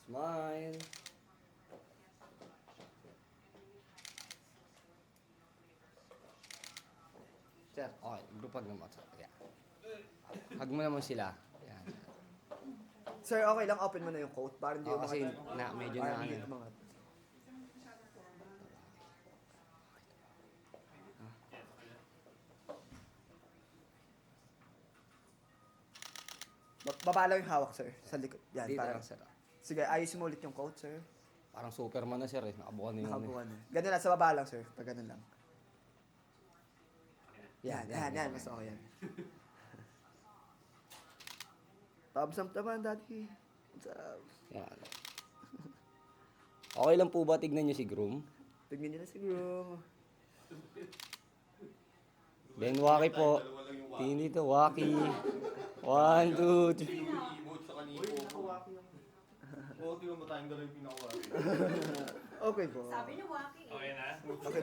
Smile. Sir, okay. Group hug naman. Yan. Hug mo naman sila. Yan. Sir, okay lang, open mo na yung coat para hindi Kasi umangat. medyo Para na hindi ano. umangat. Baba lang yung hawak, sir. Sa likod. Yan, Dito para. lang, sir. Sige, ayusin mo ulit yung coat, sir. Parang Superman na, sir, eh. Nakabukan na yung ano. Nakabukan na. Ganun lang, sa baba lang, sir. Pag ganun lang. Yan. Mas okay yan. Thumbs up naman, daddy. Thumbs up. Yan. Okay lang po ba tignan nyo si Groom? Tignan nyo na si Groom. Then, Waki po. Tingin dito, Waki. 1, 2, 3. Emote sa kanito. Oo, tingnan mo tayong dalawa yung pinaka-waki. Okay po. Sabi niyo, Waki eh. Okay na? Okay